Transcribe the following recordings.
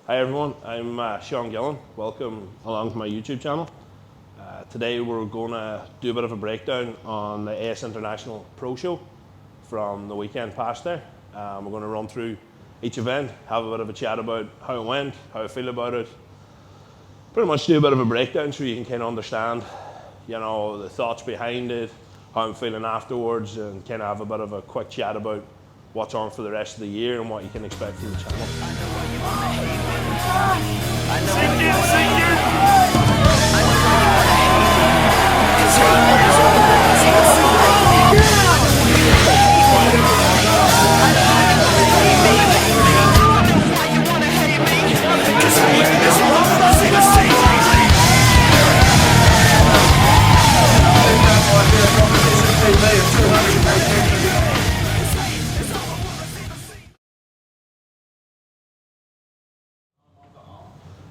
Hi everyone, I'm Sean Gillen. Welcome along to my YouTube channel. Today we're going to do a bit of a breakdown on the AS International Pro Show from the weekend past there. We're going to run through each event, have a bit of a chat about how it went, how I feel about it. Pretty much do a bit of a breakdown so you can kind of understand, the thoughts behind it, how I'm feeling afterwards, and kind of have a bit of a quick chat about what's on for the rest of the year and what you can expect from the channel.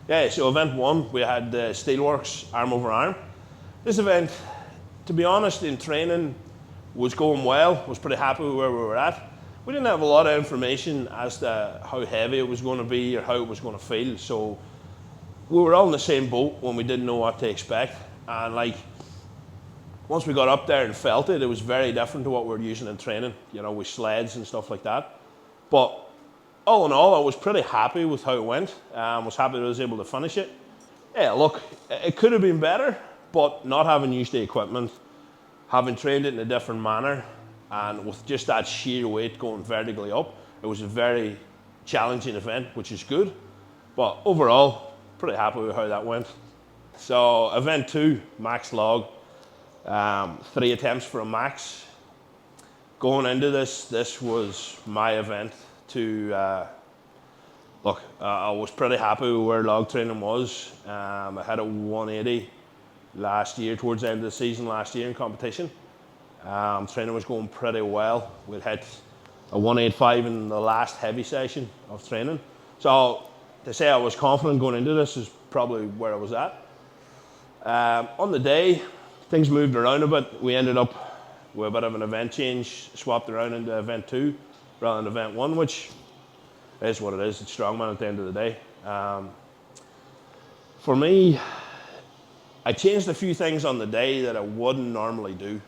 Yeah, so event one, we had Steelworks arm over arm. This event, to be honest, in training was going well, was pretty happy with where we were at. We didn't have a lot of information as to how heavy it was going to be or how it was going to feel, so we were all in the same boat when we didn't know what to expect. And once we got up there and felt it, it was very different to what we were using in training, with sleds and stuff like that. But all in all, I was pretty happy with how it went. Was happy that I was able to finish it. Yeah, look, it could have been better, but not having used the equipment, having trained it in a different manner, and with just that sheer weight going vertically up, it was a very challenging event, which is good. But overall, pretty happy with how that went. So event two, max log, 3 attempts for a max. Going into this was my event to, I was pretty happy with where log training was. I had a 180 last year, towards the end of the season last year in competition. Training was going pretty well. We'd hit a 185 in the last heavy session of training. So to say I was confident going into this is probably where I was at. On the day, things moved around a bit. We ended up with a bit of an event change, swapped around into event 2 rather than event 1, which is what it is. It's strongman at the end of the day. For me, I changed a few things on the day that I wouldn't normally do.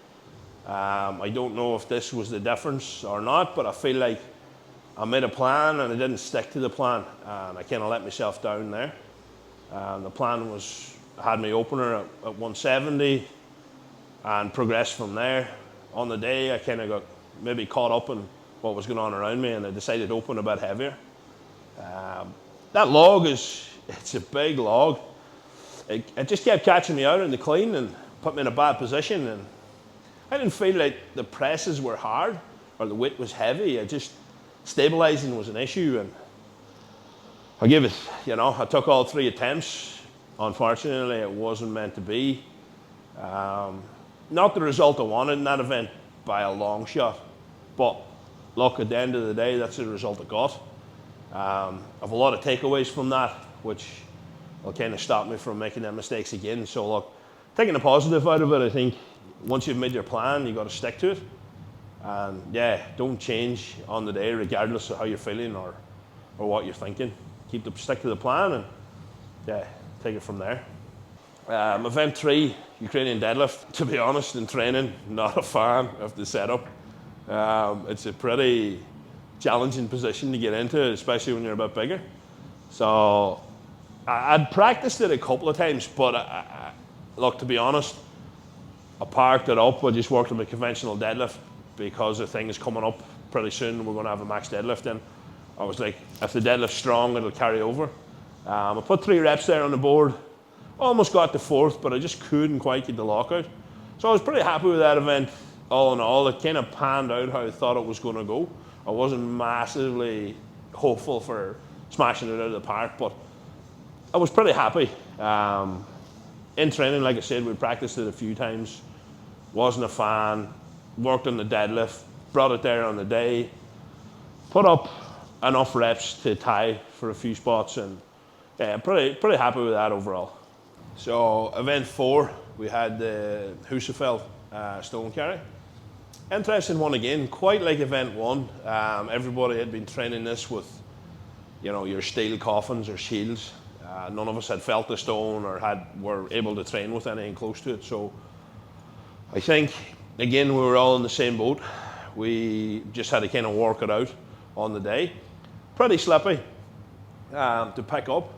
I don't know if this was the difference or not, but I feel like I made a plan and I didn't stick to the plan, and I kind of let myself down there. The plan was, had me opener at 170 and progressed from there. On the day, I kind of got maybe caught up in what was going on around me, and I decided to open a bit heavier. That log it's a big log. It just kept catching me out in the clean and put me in a bad position, and I didn't feel like the presses were hard or the weight was heavy. Stabilizing was an issue, and I gave it, I took all 3 attempts. Unfortunately, it wasn't meant to be. Not the result I wanted in that event by a long shot, but look, at the end of the day, that's the result I got. I have a lot of takeaways from that, which will kind of stop me from making them mistakes again. So look, taking the positive out of it, I think once you've made your plan, you've got to stick to it. And yeah, don't change on the day regardless of how you're feeling or what you're thinking. Stick to the plan and yeah, take it from there. Event 3, Ukrainian deadlift. To be honest, in training, not a fan of the setup. It's a pretty challenging position to get into, especially when you're a bit bigger. So I'd practiced it a couple of times, but look, to be honest, I parked it up. I just worked on my conventional deadlift because the thing is coming up pretty soon. We're going to have a max deadlift in. I was like, if the deadlift's strong, it'll carry over. I put 3 reps there on the board. Almost got to 4th, but I just couldn't quite get the lockout. So I was pretty happy with that event. All in all, it kind of panned out how I thought it was going to go. I wasn't massively hopeful for smashing it out of the park, but I was pretty happy. In training, like I said, we practiced it a few times. Wasn't a fan. Worked on the deadlift, brought it there on the day, put up enough reps to tie for a few spots, and yeah, pretty happy with that overall. So event 4, we had the Husafeld stone carry. Interesting one again, quite like event 1. Everybody had been training this with your steel coffins or shields. None of us had felt the stone or were able to train with anything close to it. So I think, again, we were all in the same boat. We just had to kind of work it out on the day. Pretty slippy to pick up.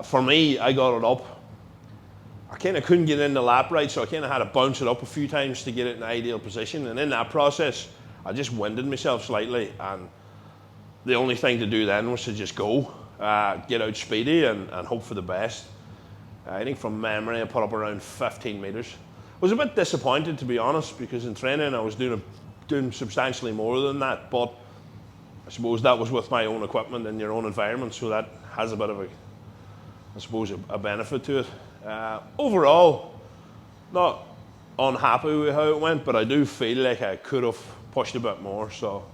For me, I got it up. I kind of couldn't get in the lap right, so I kind of had to bounce it up a few times to get it in the ideal position. And in that process, I just winded myself slightly. And the only thing to do then was to just go, get out speedy and hope for the best. I think from memory, I put up around 15 meters. I was a bit disappointed, to be honest, because in training I was doing substantially more than that. But I suppose that was with my own equipment in your own environment, so that has a bit of a benefit to it. Overall, not unhappy with how it went, but I do feel like I could have pushed a bit more. So,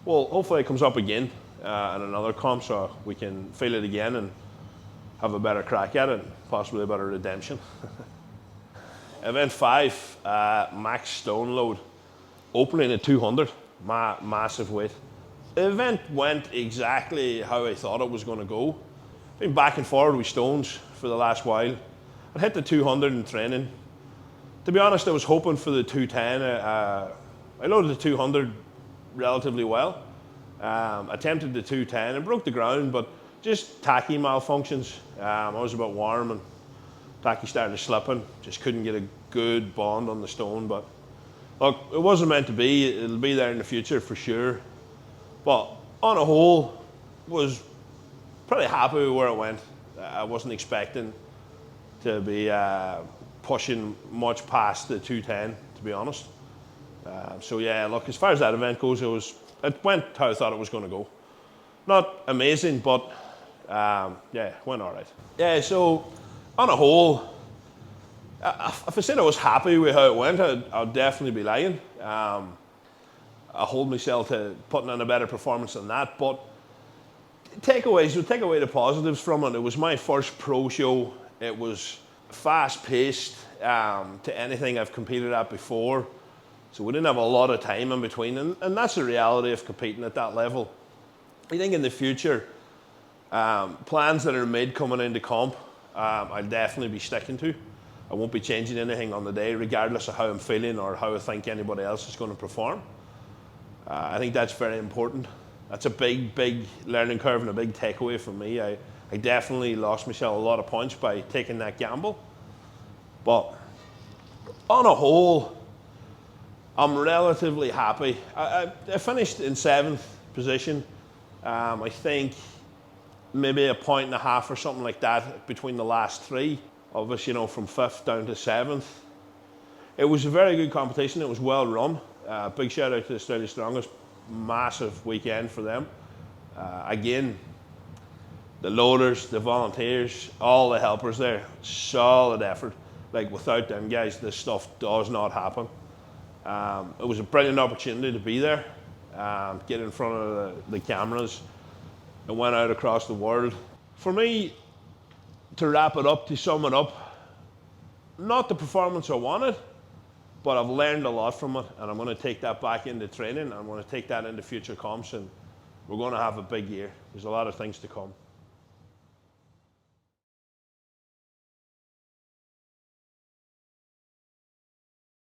well, hopefully it comes up again in another comp, so we can feel it again and have a better crack at it, and possibly a better redemption. Event 5, max stone load, opening at 200, massive weight. The event went exactly how I thought it was going to go. Been back and forward with stones for the last while. I hit the 200 in training. To be honest, I was hoping for the 210. I loaded the 200 relatively well. Attempted the 210 and broke the ground, but just tacky malfunctions. I was a bit warm and tacky started slipping. Just couldn't get a good bond on the stone. But look, it wasn't meant to be. It'll be there in the future for sure. But on a whole, was pretty happy with where it went. I wasn't expecting to be pushing much past the 210, to be honest. So yeah, look, as far as that event goes, it went how I thought it was going to go. Not amazing, but yeah, it went all right. Yeah, so on a whole, if I said I was happy with how it went, I'd definitely be lying. I hold myself to putting in a better performance than that, but takeaways, we'll take away the positives from it. It was my first pro show. It was fast-paced to anything I've competed at before. So we didn't have a lot of time in between, and that's the reality of competing at that level. I think in the future, plans that are made coming into comp, I'll definitely be sticking to. I won't be changing anything on the day, regardless of how I'm feeling or how I think anybody else is going to perform. I think that's very important. That's a big, big learning curve and a big takeaway for me. I definitely lost myself a lot of points by taking that gamble. But on a whole, I'm relatively happy. I finished in 7th position. I think maybe a point and a half or something like that between the last 3 of us, from 5th down to 7th. It was a very good competition. It was well run. Big shout out to Australia's Strongest. Massive weekend for them. Again, the loaders, the volunteers, all the helpers there, solid effort. Like, without them guys, this stuff does not happen. It was a brilliant opportunity to be there, get in front of the cameras, and went out across the world. For me, to wrap it up, to sum it up, not the performance I wanted, but I've learned a lot from it, and I'm going to take that back into training. I'm going to take that into future comps, and we're going to have a big year. There's a lot of things to come.